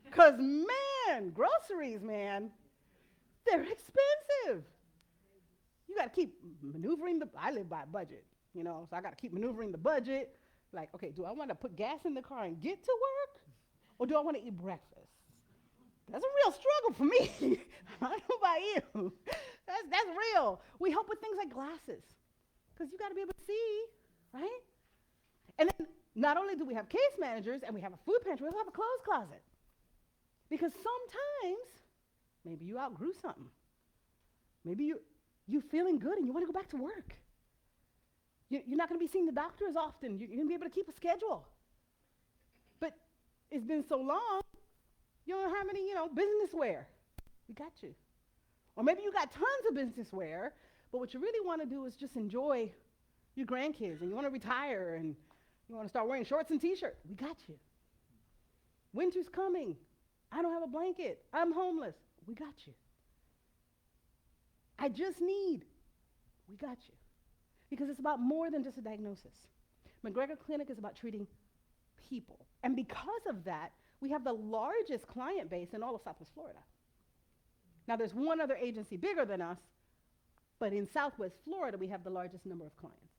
Because, man, groceries, man, they're expensive. You got to keep maneuvering I live by a budget, so I got to keep maneuvering the budget. Like, okay, do I want to put gas in the car and get to work? Or do I want to eat breakfast? That's a real struggle for me. I don't know about you. That's real. We help with things like glasses, because you got to be able to see, right? And then not only do we have case managers and we have a food pantry, we also have a clothes closet. Because sometimes, maybe you outgrew something. Maybe you're feeling good and you want to go back to work. You're not going to be seeing the doctor as often. You're going to be able to keep a schedule. But it's been so long, you don't have any, business wear. We got you. Or maybe you got tons of business wear, but what you really want to do is just enjoy your grandkids, and you want to retire, and you want to start wearing shorts and t-shirts. We got you. Winter's coming. I don't have a blanket. I'm homeless. We got you. I just need. We got you. Because it's about more than just a diagnosis. McGregor Clinic is about treating people. And because of that, we have the largest client base in all of Southwest Florida. Now, there's one other agency bigger than us, but in Southwest Florida, we have the largest number of clients.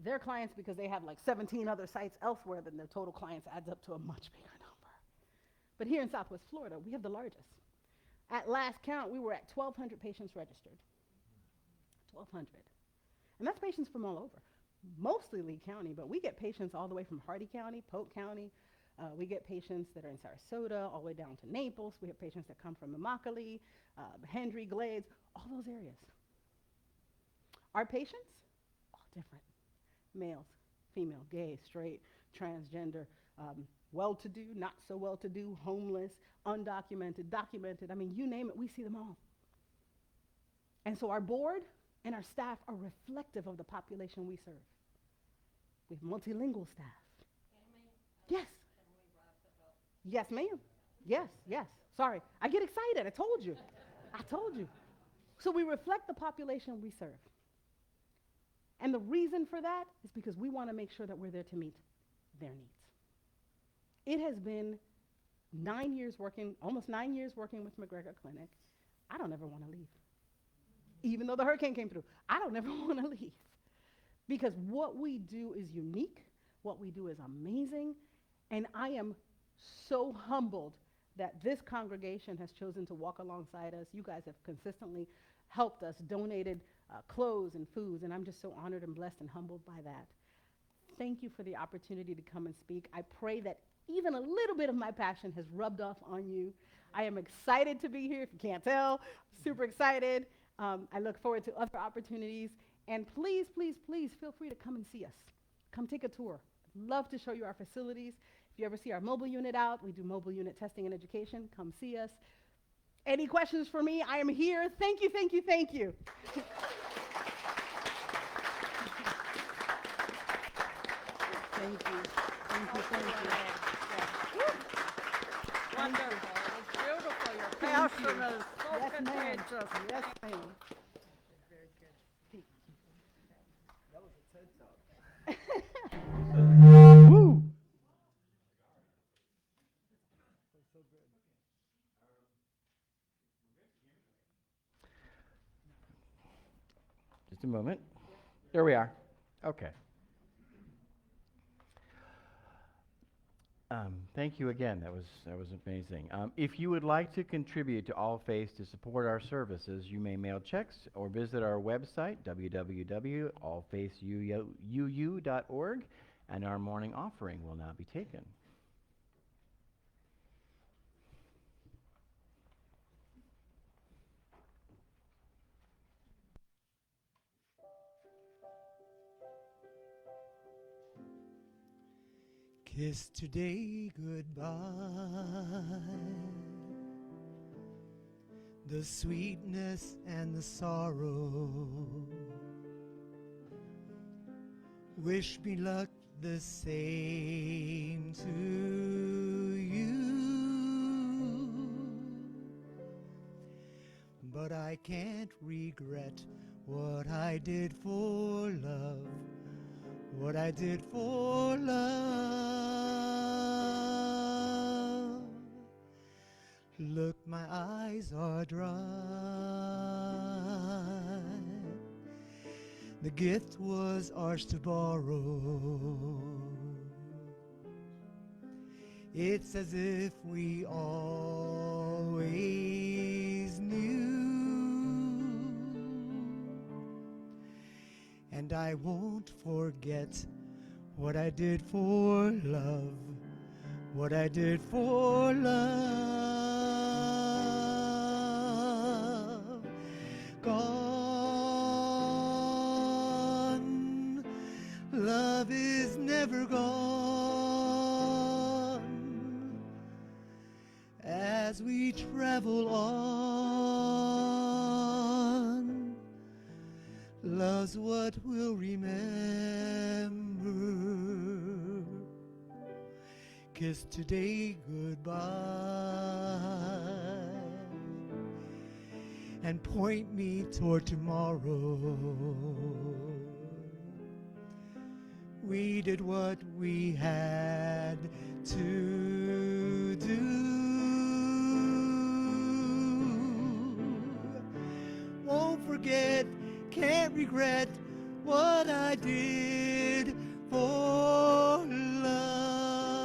Their clients, because they have like 17 other sites elsewhere, then their total clients adds up to a much bigger number. But here in Southwest Florida, we have the largest. At last count, we were at 1,200 patients registered. 1,200. And that's patients from all over, mostly Lee County, but we get patients all the way from Hardee County, Polk County. We get patients that are in Sarasota, all the way down to Naples. We have patients that come from Immokalee, Hendry, Glades, all those areas. Our patients, all different. Males, female, gay, straight, transgender, well-to-do, not so well-to-do, homeless, undocumented, documented. I mean, you name it, we see them all. And so our board and our staff are reflective of the population we serve. We have multilingual staff. Yes. Yes, ma'am. Yes, yes. Sorry. I get excited. I told you. I told you. So we reflect the population we serve. And the reason for that is because we want to make sure that we're there to meet their needs. It has been 9 years working, almost 9 years working with McGregor Clinic. I don't ever want to leave. Even though the hurricane came through, I don't ever want to leave. Because what we do is unique, what we do is amazing, and I am so humbled that this congregation has chosen to walk alongside us. You guys have consistently helped us, donated clothes and foods, and I'm just so honored and blessed and humbled by that. Thank you for the opportunity to come and speak. I pray that even a little bit of my passion has rubbed off on you. I am excited to be here, if you can't tell. Super excited. I look forward to other opportunities. And please, please, please feel free to come and see us. Come take a tour. Love to show you our facilities. If you ever see our mobile unit out, we do mobile unit testing and education. Come see us. Any questions for me? I am here. Thank you, thank you, thank you. Thank you. Thank you, thank you. Wonderful. It's beautiful. Your passion is so Yes, ma'am. contagious. Yes, ma'am. Woo! Just a moment. There we are. Okay. Thank you again. That was amazing. If you would like to contribute to All Faiths to support our services, you may mail checks or visit our website www.allfaithsuu.org, and our morning offering will now be taken. Kiss today goodbye, the sweetness and the sorrow. Wish me luck the same to you, but I can't regret what I did for love, what I did for love. Look, my eyes are dry. The gift was ours to borrow. It's as if we always knew, and I won't forget what I did for love, what I did for love. Gone, love is never gone. As we travel on, love's what we'll remember. Kiss today goodbye, and point me toward tomorrow. We did what we had to do. Won't forget, can't regret what I did for love,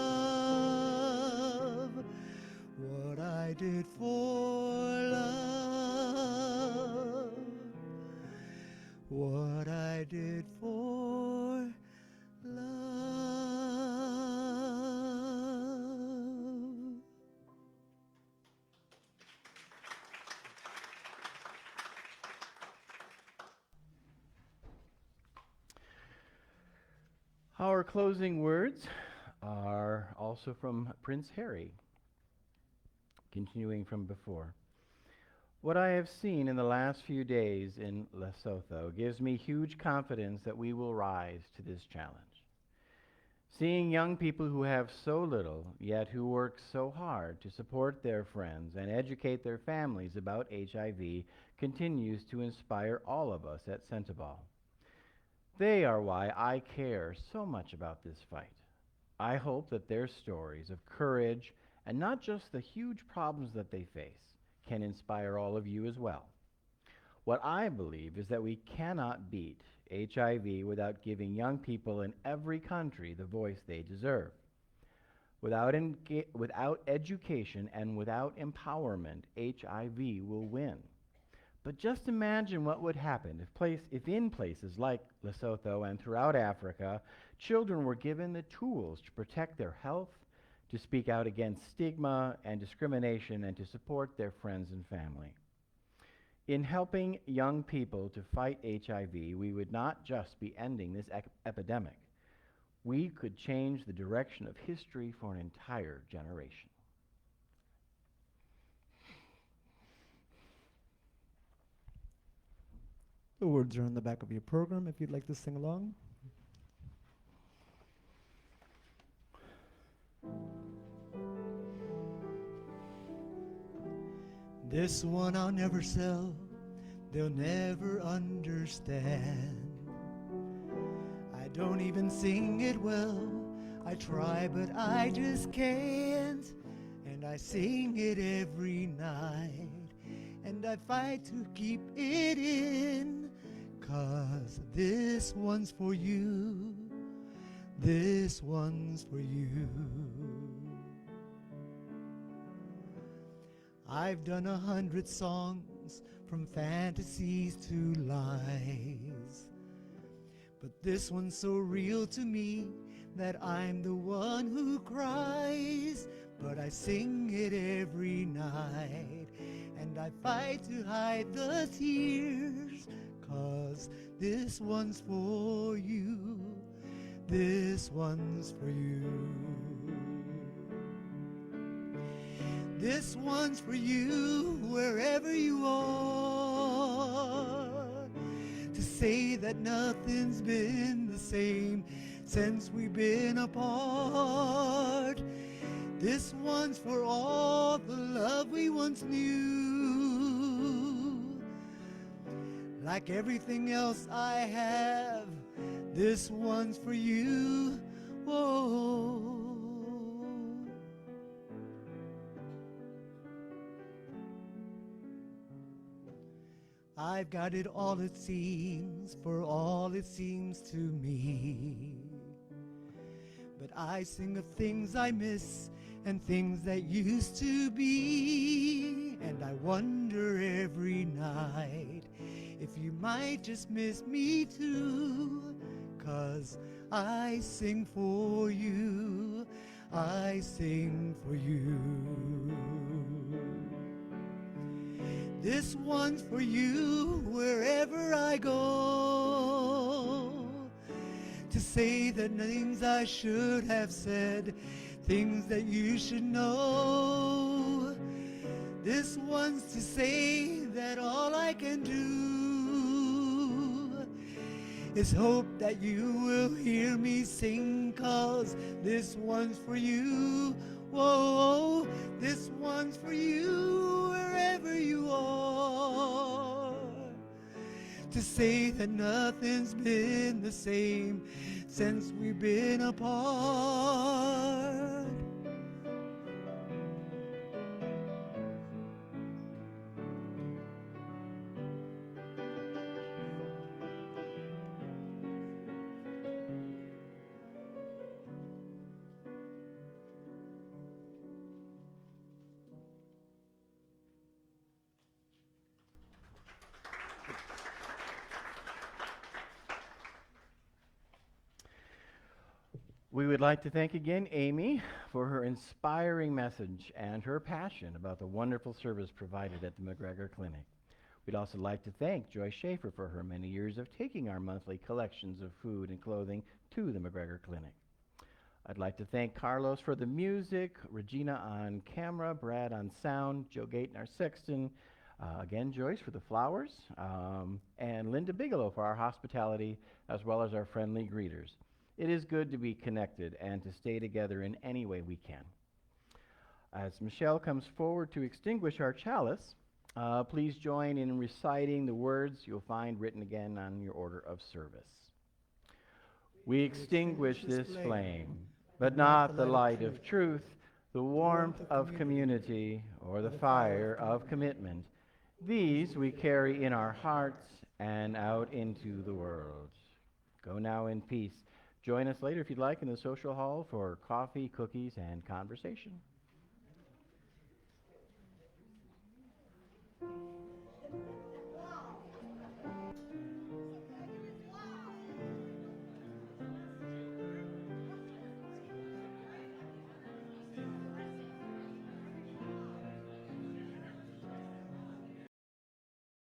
what I did for love, what I did for love. Our closing words are also from Prince Harry, continuing from before. What I have seen in the last few days in Lesotho gives me huge confidence that we will rise to this challenge. Seeing young people who have so little, yet who work so hard to support their friends and educate their families about HIV continues to inspire all of us at Centiball. They are why I care so much about this fight. I hope that their stories of courage, and not just the huge problems that they face, can inspire all of you as well. What I believe is that we cannot beat HIV without giving young people in every country the voice they deserve. Without education and without empowerment, HIV will win. But just imagine what would happen if in places like Lesotho and throughout Africa, children were given the tools to protect their health, to speak out against stigma and discrimination, and to support their friends and family. In helping young people to fight HIV, we would not just be ending this epidemic. We could change the direction of history for an entire generation. The words are on the back of your program if you'd like to sing along. This one I'll never sell, they'll never understand. I don't even sing it well, I try but I just can't. And I sing it every night, and I fight to keep it in, 'cause this one's for you, this one's for you. I've done 100 songs from fantasies to lies, but this one's so real to me that I'm the one who cries. But I sing it every night, and I fight to hide the tears, 'cause this one's for you, this one's for you. This one's for you, wherever you are, to say that nothing's been the same since we've been apart. This one's for all the love we once knew. Like everything else I have, this one's for you. Whoa. I've got it all, it seems, for all it seems to me. But I sing of things I miss and things that used to be. And I wonder every night if you might just miss me too. 'Cause I sing for you, I sing for you. This one's for you, wherever I go, to say the things I should have said, things that you should know. This one's to say that all I can do is hope that you will hear me sing, 'cause this one's for you. Whoa, this one's for you, wherever you are, to say that nothing's been the same since we've been apart. We would like to thank again Amy for her inspiring message and her passion about the wonderful service provided at the McGregor Clinic. We'd also like to thank Joyce Schaefer for her many years of taking our monthly collections of food and clothing to the McGregor Clinic. I'd like to thank Carlos for the music, Regina on camera, Brad on sound, Joe Gayton, our sexton, again Joyce for the flowers, and Linda Bigelow for our hospitality, as well as our friendly greeters. It is good to be connected and to stay together in any way we can. As Michelle comes forward to extinguish our chalice, please join in reciting the words you'll find written again on your order of service. We extinguish this flame, but not the light of truth, the warmth of community, or the fire of commitment. These we carry in our hearts and out into the world. Go now in peace. Join us later if you'd like in the social hall for coffee, cookies, and conversation.